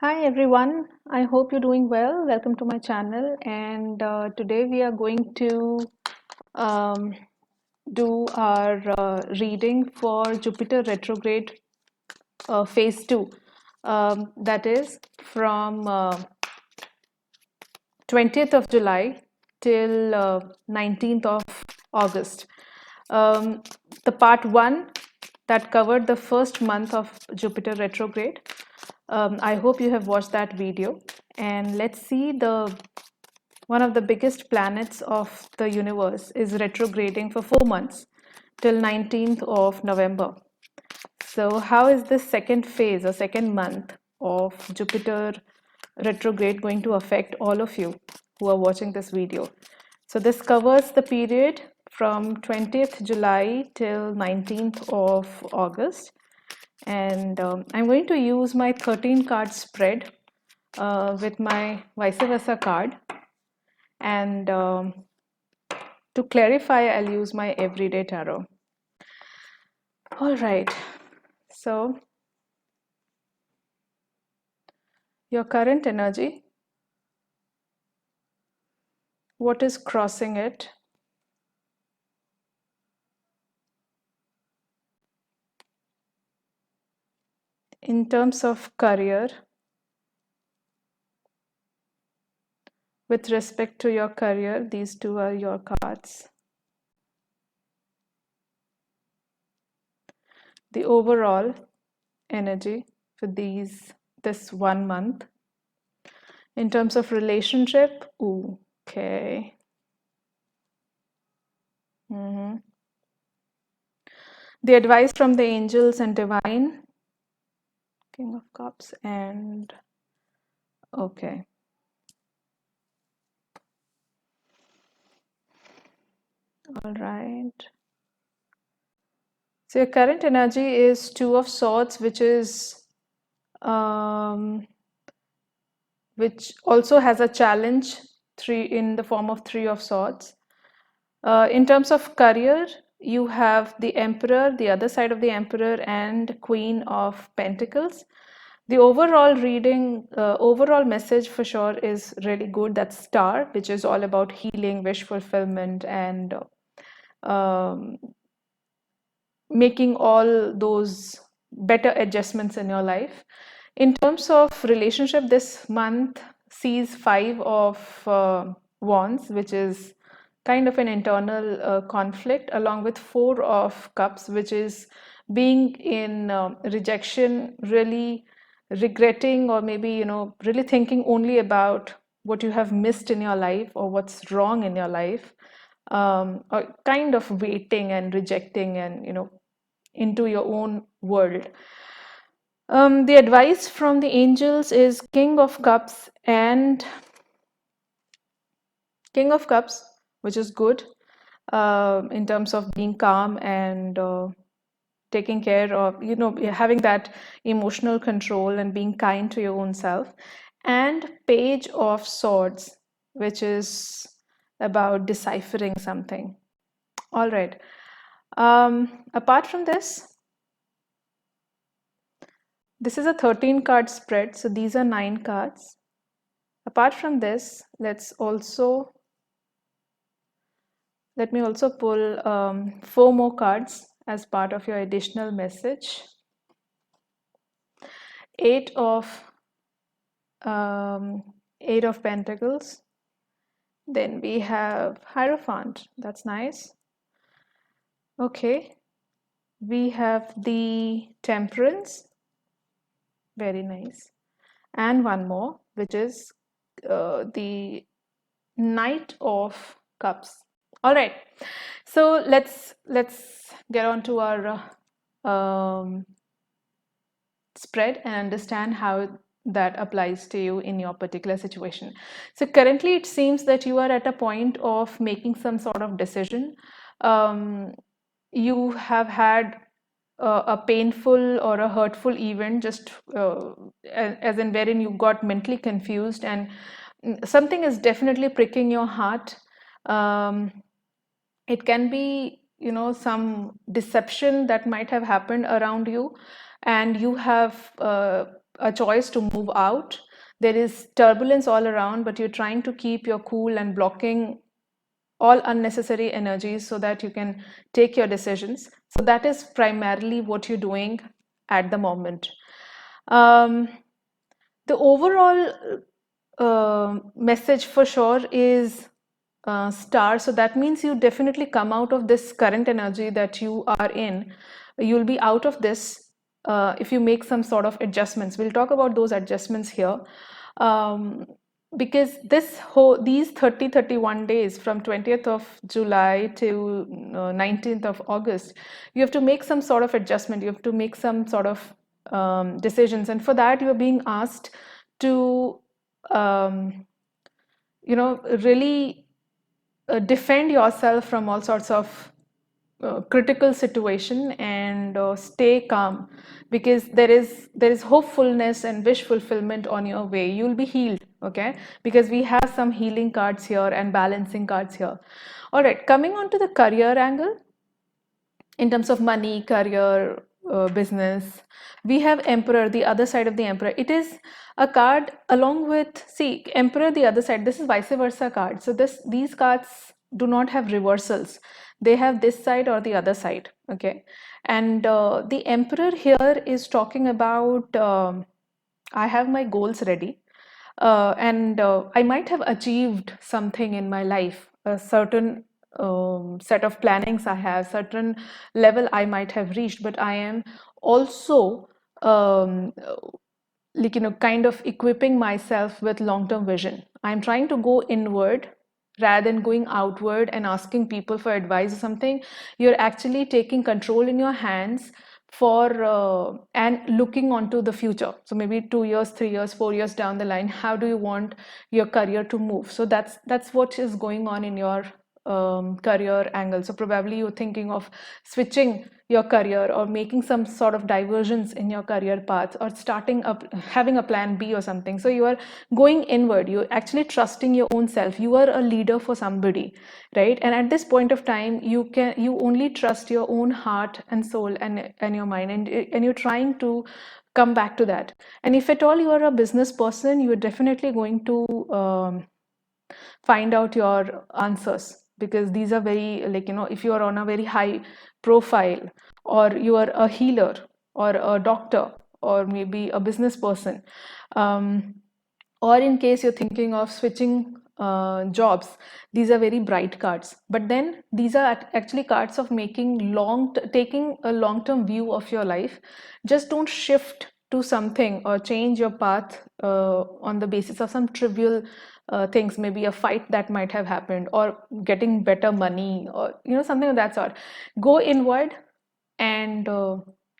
Hi everyone, I hope you're doing well. Welcome to my channel, and today we are going to um, do our reading for Jupiter retrograde phase 2. That is from 20th of July till 19th of August. Um, the part 1 that covered the first month of Jupiter retrograde. I hope you have watched that video, and let's see the one of the biggest planets of the universe is retrograding for 4 months till 19th of November. So, how is this second phase or second month of Jupiter retrograde going to affect all of you who are watching this video? So, this covers the period from 20th July till 19th of August. And I'm going to use my 13 card spread with my vice versa card. And to clarify, I'll use my everyday tarot. All right. So, your current energy, what is crossing it? In terms of career, with respect to your career, these two are your cards. The overall energy for this 1 month. In terms of relationship, ooh, okay. The advice from the angels and divine, King of Cups, and okay. All right. So your current energy is Two of Swords, which also has a challenge three in the form of Three of Swords. In terms of career, you have the Emperor, the other side of the Emperor, and Queen of Pentacles. The overall reading, overall message for sure is really good. That's Star, which is all about healing, wish fulfillment, and making all those better adjustments in your life. In terms of relationship, this month sees Five of Wands, which is kind of an internal conflict, along with Four of Cups, which is being in rejection, really regretting, or maybe really thinking only about what you have missed in your life or what's wrong in your life, or kind of waiting and rejecting and into your own world. The advice from the angels is King of Cups and King of Cups, which is good in terms of being calm and taking care of, having that emotional control and being kind to your own self. And Page of Swords, which is about deciphering something. All right. Apart from this is a 13 card spread, so these are 9 cards. Apart from this, let me also pull 4 more cards as part of your additional message. Eight of Pentacles. Then we have Hierophant. That's nice. Okay. We have the Temperance. Very nice. And one more, which is the Knight of Cups. All right. So let's get on to our spread and understand how that applies to you in your particular situation. So currently it seems that you are at a point of making some sort of decision. You have had a painful or a hurtful event, just as in wherein you got mentally confused, and something is definitely pricking your heart. It can be some deception that might have happened around you, and you have a choice to move out. There is turbulence all around, but you're trying to keep your cool and blocking all unnecessary energies so that you can take your decisions. So that is primarily what you're doing at the moment. The overall message for sure is star. So that means you definitely come out of this current energy that you are in. You'll be out of this if you make some sort of adjustments. We'll talk about those adjustments here. Because these 31 days from 20th of July to 19th of August, you have to make some sort of adjustment. You have to make some sort of decisions, and for that you are being asked to really defend yourself from all sorts of critical situation, and stay calm, because there is hopefulness and wish fulfillment on your way. You'll be healed, okay, because we have some healing cards here and balancing cards here. All right, coming on to the career angle, in terms of money, career, business, we have Emperor, the other side of the Emperor. It is a card along with, see, Emperor, the other side. This is vice versa card. So these cards do not have reversals. They have this side or the other side. Okay, and the Emperor here is talking about I have my goals ready, and I might have achieved something in my life, a certain set of plannings I have, certain level I might have reached, but I am also um, kind of equipping myself with long-term vision. I'm trying to go inward rather than going outward and asking people for advice or something. You're actually taking control in your hands for and looking onto the future. So maybe 2 years, 3 years, 4 years down the line, how do you want your career to move? So that's what is going on in your career angle. So probably you're thinking of switching your career or making some sort of diversions in your career path, or starting up, having a plan B or something. So you are going inward. You're actually trusting your own self. You are a leader for somebody, right? And at this point of time, you only trust your own heart and soul and your mind, and you're trying to come back to that. And if at all you are a business person, you're definitely going to find out your answers, because these are very, if you are on a very high profile, or you are a healer or a doctor or maybe a business person, or in case you're thinking of switching jobs, these are very bright cards. But then these are actually cards of taking a long-term view of your life. Just don't shift to something or change your path on the basis of some trivial things, maybe a fight that might have happened, or getting better money, or something of that sort. Go inward and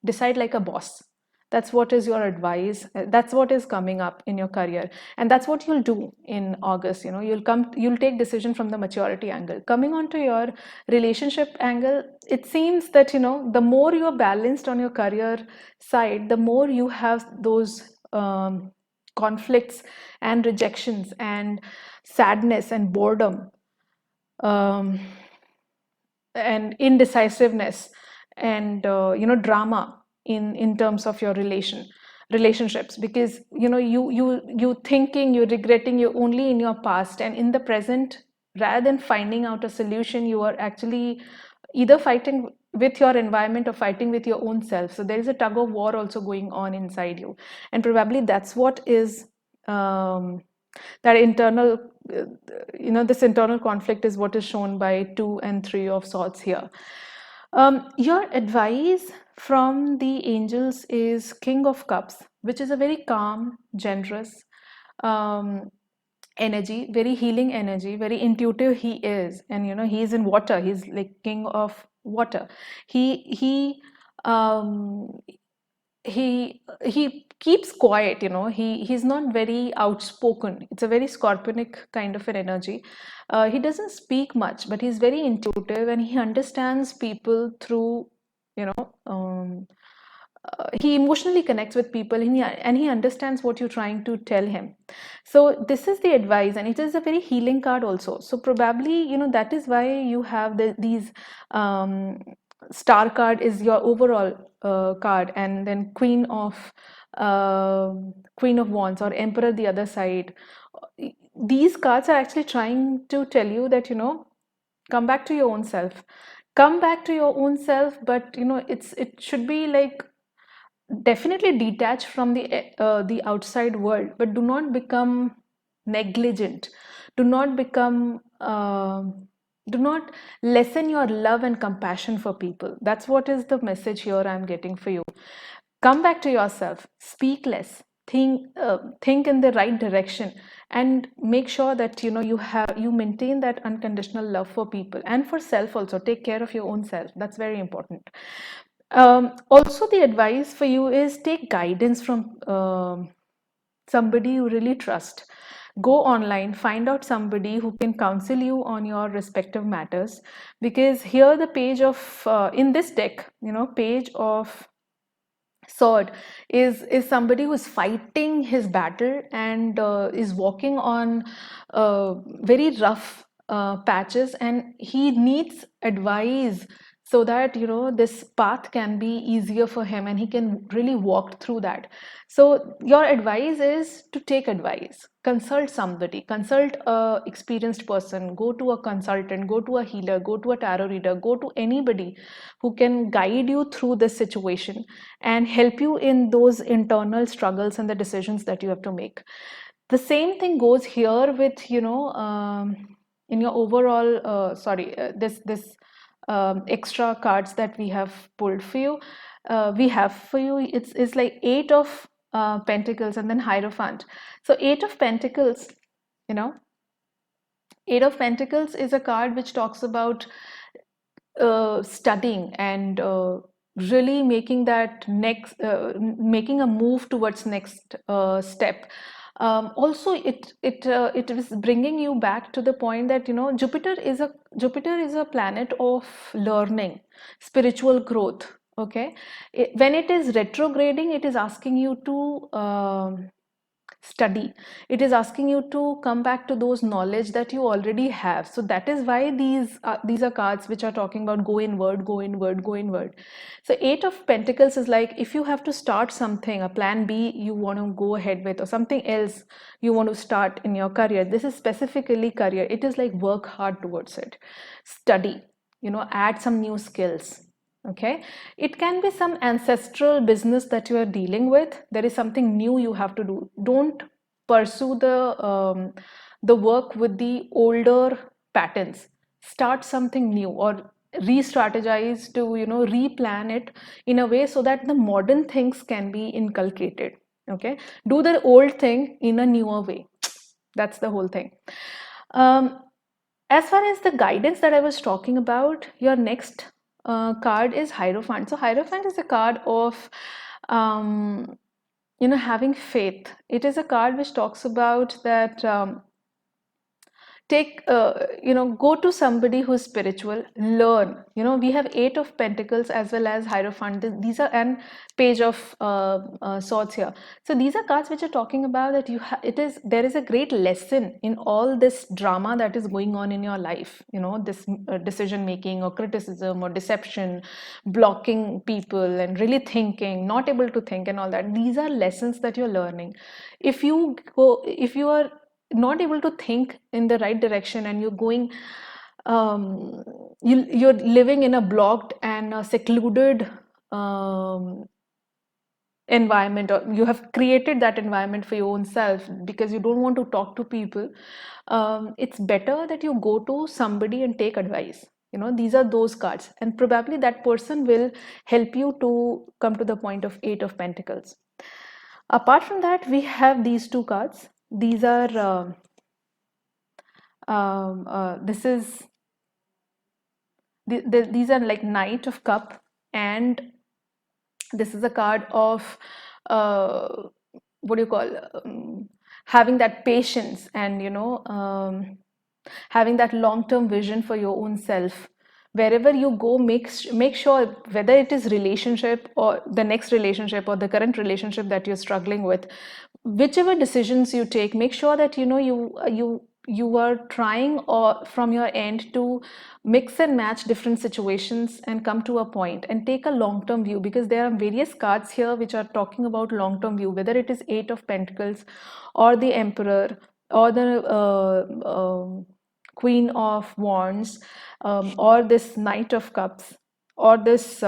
decide like a boss. That's what is your advice. That's what is coming up in your career, and that's what you'll do in August. You'll take decision from the maturity angle. Coming on to your relationship angle, it seems that the more you are balanced on your career side, the more you have those conflicts and rejections and sadness and boredom, um, and indecisiveness, and drama in terms of your relationships, because you thinking, you're regretting, you're only in your past, and in the present, rather than finding out a solution, you are actually either fighting with your environment or fighting with your own self. So there is a tug of war also going on inside you, and probably that's what is that internal this internal conflict is what is shown by 2 and 3 of swords here. Your advice from the angels is King of Cups, which is a very calm, generous energy, very healing energy, very intuitive he is. And he's in water, he's like king of water. He he um, he he keeps quiet. He's not very outspoken. It's a very scorpionic kind of an energy. He doesn't speak much, but he's very intuitive, and he understands people through you know he emotionally connects with people, and he understands what you're trying to tell him. So this is the advice, and it is a very healing card also. So probably that is why you have these star card is your overall card, and then Queen of Queen of Wands or Emperor the other side. These cards are actually trying to tell you that, come back to your own self. Come back to your own self, but it should be like definitely detach from the outside world, but do not become negligent. Do not become do not lessen your love and compassion for people. That's what is the message here I'm getting for you. Come back to yourself, speak less, think in the right direction, and make sure that you maintain that unconditional love for people and for self also. Take care of your own self. That's very important. Also, the advice for you is take guidance from somebody you really trust. Go online, find out somebody who can counsel you on your respective matters, because here the page of in this deck, page of sword is somebody who is fighting his battle and is walking on very rough patches, and he needs advice so that this path can be easier for him and he can really walk through that. So your advice is to take advice, consult somebody, consult a experienced person, go to a consultant, go to a healer, go to a tarot reader, go to anybody who can guide you through this situation and help you in those internal struggles and the decisions that you have to make. The same thing goes here with in your overall this extra cards that we have pulled for you. We have for you, it's like Eight of Pentacles and then Hierophant. So Eight of Pentacles, you know Eight of Pentacles is a card which talks about studying and really making a move towards next step. Also, it is bringing you back to the point that Jupiter is a planet of learning, spiritual growth. Okay, when it is retrograding, it is asking you to study. It is asking you to come back to those knowledge that you already have. So that is why these are cards which are talking about go inward, go inward, go inward. So Eight of Pentacles is like if you have to start something, a plan B you want to go ahead with, or something else you want to start in your career. This is specifically career. It is like work hard towards it, study, add some new skills. Okay, it can be some ancestral business that you are dealing with. There is something new you have to do. Don't pursue the work with the older patterns. Start something new or re-strategize to replan it in a way so that the modern things can be inculcated. Okay, do the old thing in a newer way. That's the whole thing. As far as the guidance that I was talking about, your next card is Hierophant. So Hierophant is a card of having faith. It is a card which talks about that go to somebody who's spiritual, learn. We have Eight of Pentacles as well as Hierophant. These are, and Page of Swords here. So these are cards which are talking about that there is a great lesson in all this drama that is going on in your life. This decision making or criticism or deception, blocking people and really thinking, not able to think and all that. These are lessons that you're learning. If you are not able to think in the right direction and you're going you're living in a blocked and a secluded environment, or you have created that environment for your own self because you don't want to talk to people, it's better that you go to somebody and take advice. These are those cards, and probably that person will help you to come to the point of Eight of Pentacles. Apart from that, we have these two cards. These are these are like Knight of Cup, and this is a card of what do you call, having that patience and having that long-term vision for your own self. Wherever you go, make sure, whether it is relationship or the next relationship or the current relationship that you're struggling with, whichever decisions you take, make sure that you you are trying or from your end to mix and match different situations and come to a point and take a long-term view, because there are various cards here which are talking about long-term view, whether it is Eight of Pentacles or the Emperor or the Queen of Wands, or this Knight of Cups, or this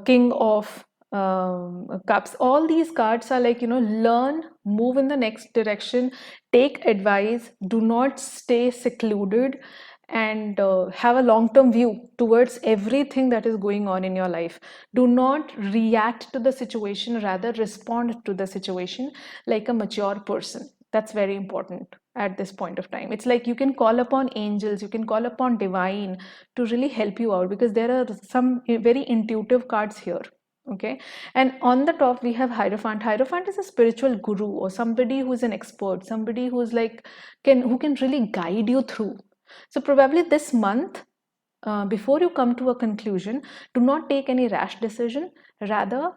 King of Cups. All these cards are like, learn, move in the next direction, take advice, do not stay secluded, and have a long-term view towards everything that is going on in your life. Do not react to the situation, rather respond to the situation like a mature person. That's very important at this point of time. It's like you can call upon angels, you can call upon divine to really help you out, because there are some very intuitive cards here. Okay, and on the top we have Hierophant. Hierophant is a spiritual guru or somebody who is an expert, somebody who's like who can really guide you through. So probably this month, before you come to a conclusion, do not take any rash decision, rather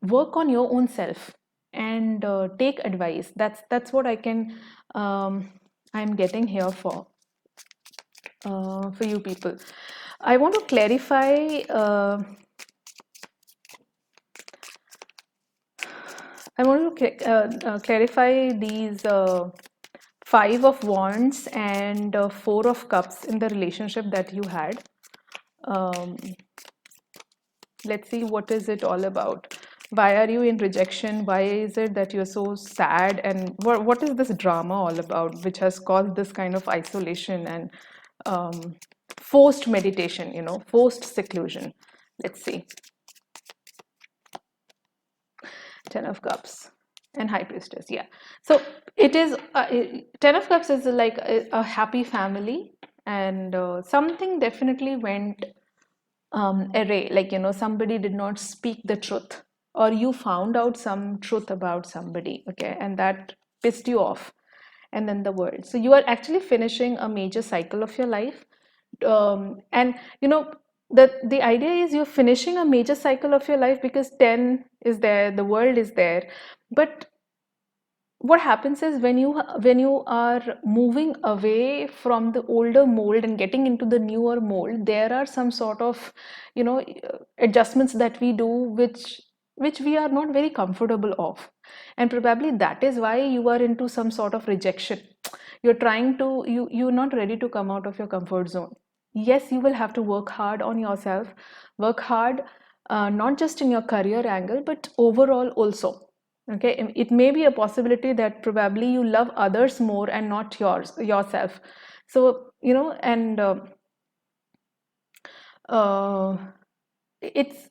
work on your own self and take advice. That's what I'm getting here for you people. I want to clarify. I want to clarify these Five of Wands and Four of Cups in the relationship that you had. Let's see, what is it all about? Why are you in rejection? Why is it that you're so sad? And what is this drama all about, which has caused this kind of isolation and forced meditation, forced seclusion? Let's see. Ten of Cups and High Priestess. Yeah. So it is, Ten of Cups is like a happy family, and something definitely went array, like somebody did not speak the truth, or you found out some truth about somebody, okay, and that pissed you off. And then the world, so you are actually finishing a major cycle of your life, and the idea is you're finishing a major cycle of your life because 10 is there, the world is there. But what happens is when you are moving away from the older mold and getting into the newer mold, there are some sort of adjustments that we do which we are not very comfortable of, and probably that is why you are into some sort of rejection. You're not ready to come out of your comfort zone. Yes, you will have to work hard on yourself, work hard, not just in your career angle but overall also. Okay, it may be a possibility that probably you love others more and not yourself. So and uh, it's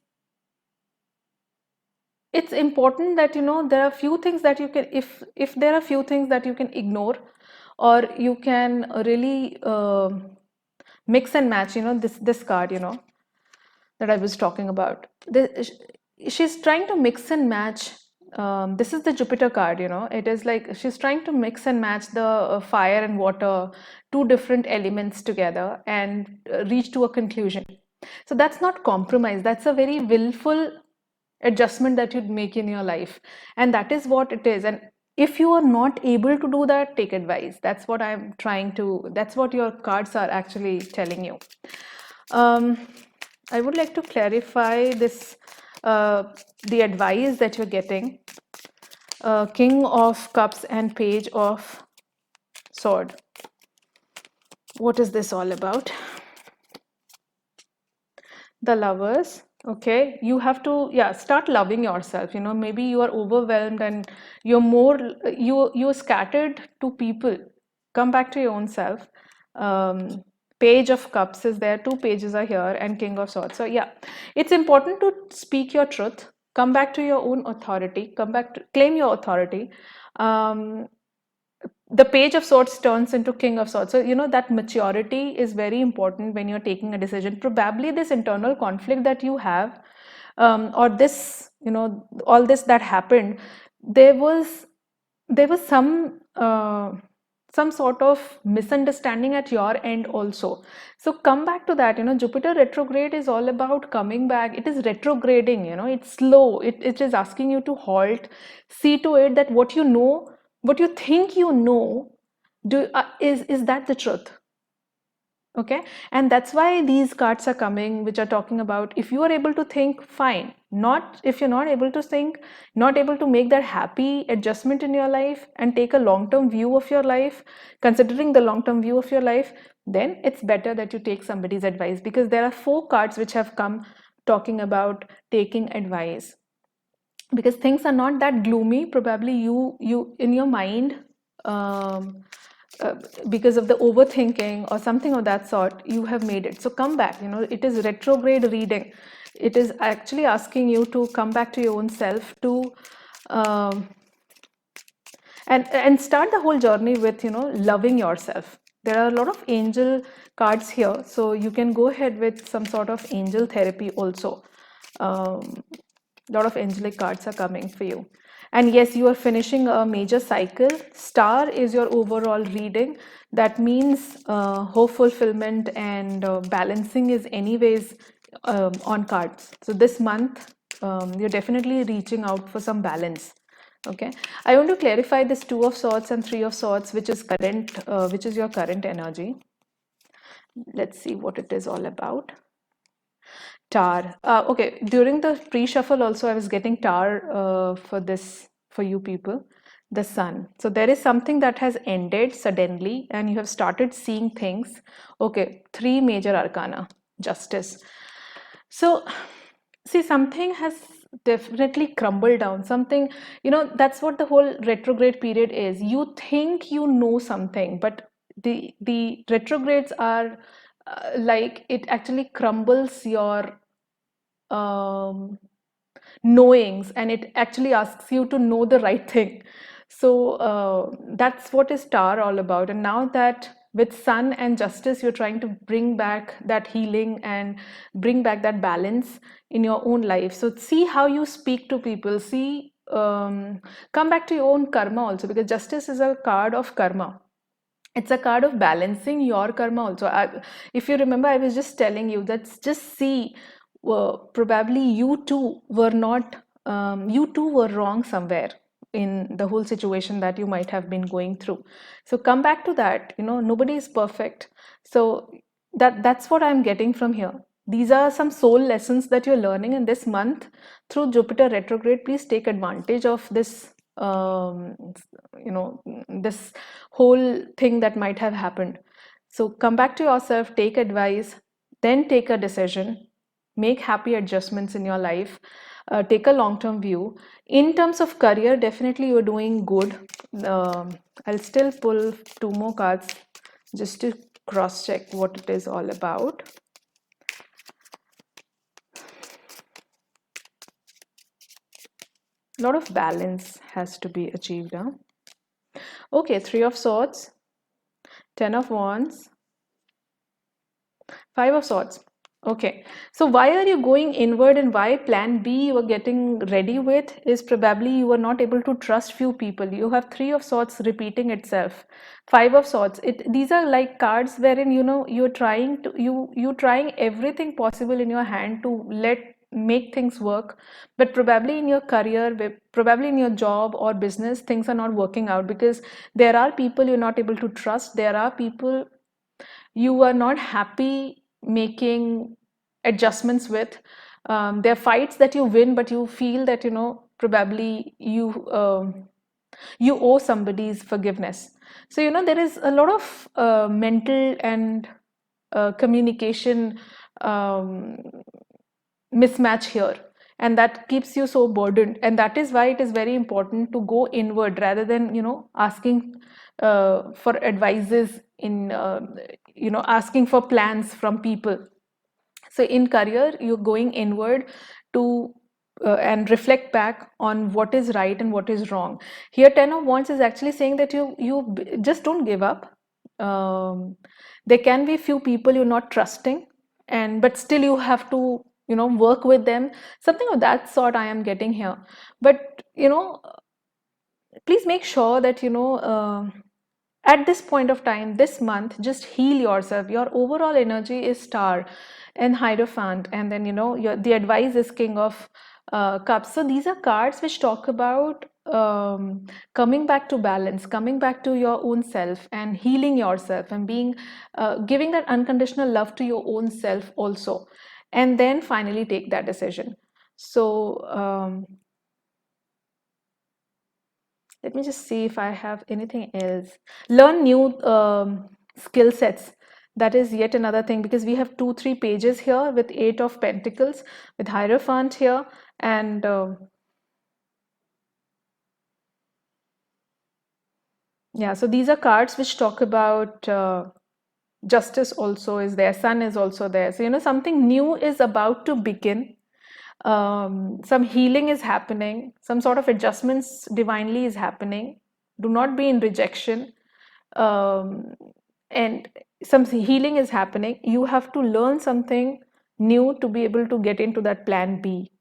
it's important that there are few things that you can, if there are few things that you can ignore, or you can really mix and match, this card, that I was talking about. She's trying to mix and match. This is the Jupiter card, it is like she's trying to mix and match the fire and water, two different elements together, and reach to a conclusion. So that's not compromise, that's a very willful adjustment that you'd make in your life, and that is what it is. And if you are not able to do that, take advice. That's what that's what your cards are actually telling you. I would like to clarify this, the advice that you're getting. King of Cups and Page of Sword. What is this all about? The Lovers. Okay, you have to start loving yourself. Maybe you are overwhelmed and you're scattered to people. Come back to your own self. Page of Cups is there, two pages are here, and King of Swords. So it's important to speak your truth, come back to your own authority, claim your authority. The Page of Swords turns into King of Swords. So that maturity is very important when you're taking a decision. Probably this internal conflict that you have, or this, all this that happened, there was some sort of misunderstanding at your end also. So come back to that. Jupiter retrograde is all about coming back. It is retrograding, it's slow. It is asking you to halt, see to it that what you think Is that the truth? Okay, and that's why these cards are coming, which are talking about if you are able to think, fine. Not if you're not able to think, not able to make that happy adjustment in your life and take a long-term view of your life, considering the long-term view of your life, then it's better that you take somebody's advice, because there are 4 cards which have come talking about taking advice, because things are not that gloomy. Probably you in your mind, um, uh, because of the overthinking or something of that sort, you have made it. So come back. It is retrograde reading. It is actually asking you to come back to your own self, to um, and start the whole journey with loving yourself. There are a lot of angel cards here, so you can go ahead with some sort of angel therapy also. Lot of angelic cards are coming for you. And yes, you are finishing a major cycle. Star is your overall reading. That means hope, fulfillment, and balancing is anyways on cards. So this month, you're definitely reaching out for some balance. Okay, I want to clarify this 2 of Swords and 3 of Swords, which is current, which is your current energy. Let's see what it is all about. Tar. Okay, during the pre-shuffle also I was getting tar for you people. The Sun. So there is something that has ended suddenly and you have started seeing things. Okay, 3 major arcana. Justice. So see, something has definitely crumbled down. Something, that's what the whole retrograde period is. You think you know something, but the retrogrades are like it actually crumbles your um, knowings, and it actually asks you to know the right thing. So that's what is Star all about. And now that with Sun and Justice, you're trying to bring back that healing and bring back that balance in your own life. So see how you speak to people. See, come back to your own karma also, because Justice is a card of karma. It's a card of balancing your karma also. If you remember, I was just telling you that just see, probably you too were not, you too were wrong somewhere in the whole situation that you might have been going through. So come back to that. Nobody is perfect. So that's what I'm getting from here. These are some soul lessons that you're learning in this month through Jupiter retrograde. Please take advantage of this, this whole thing that might have happened. So come back to yourself, take advice, then take a decision, make happy adjustments in your life, take a long-term view. In terms of career, definitely you're doing good. I'll still pull 2 more cards just to cross-check what it is all about. A lot of balance has to be achieved. Huh? Okay, 3 of Swords, 10 of Wands, 5 of Swords. Okay, so why are you going inward, and why plan B you are getting ready with is probably you are not able to trust few people. You have 3 of Swords repeating itself. 5 of Swords. These are like cards wherein you're trying to you trying everything possible in your hand to make things work, but probably in your career, probably in your job or business, things are not working out because there are people you're not able to trust. There are people you are not happy making adjustments with. There are fights that you win, but you feel that probably you owe somebody's forgiveness. So there is a lot of mental and communication um, mismatch here, and that keeps you so burdened, and that is why it is very important to go inward rather than asking for advices in asking for plans from people. So in career you're going inward to and reflect back on what is right and what is wrong. Here 10 of Wands is actually saying that you just don't give up. There can be few people you're not trusting, and but still you have to work with them, something of that sort I am getting here. But please make sure that at this point of time, this month, just heal yourself. Your overall energy is Star and Hierophant, and then the advice is King of Cups. So these are cards which talk about coming back to balance, coming back to your own self and healing yourself and being giving that unconditional love to your own self also, and then finally take that decision. So let me just see if I have anything else. Learn new skill sets. That is yet another thing, because we have 2-3 pages here with 8 of Pentacles, with Hierophant here, and yeah, so these are cards which talk about justice also is there, sun is also there. So, something new is about to begin. Some healing is happening, some sort of adjustments divinely is happening. Do not be in rejection. And some healing is happening. You have to learn something new to be able to get into that plan B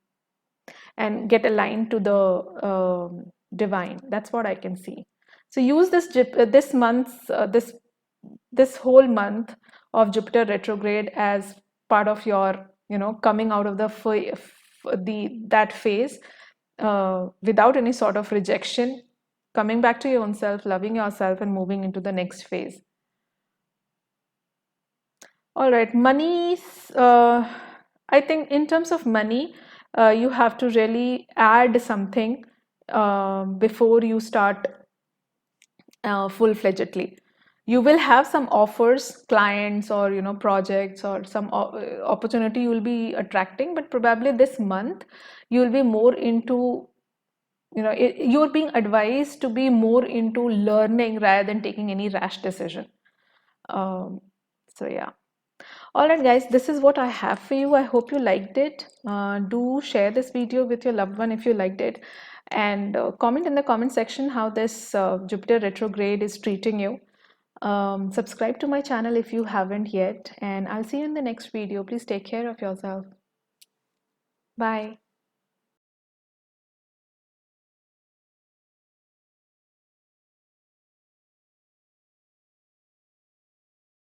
and get aligned to the divine. That's what I can see. So use this month, this whole month of Jupiter retrograde as part of your, coming out of that phase without any sort of rejection, coming back to your own self, loving yourself, and moving into the next phase. All right, money. I think in terms of money, you have to really add something before you start full-fledgedly. You will have some offers, clients, or projects, or some opportunity you will be attracting, but probably this month you will be more into, you're being advised to be more into learning rather than taking any rash decision. So yeah. All right, guys, this is what I have for you. I hope you liked it. Do share this video with your loved one if you liked it, and comment in the comment section how this Jupiter retrograde is treating you. Subscribe to my channel if you haven't yet, and I'll see you in the next video. Please take care of yourself. Bye.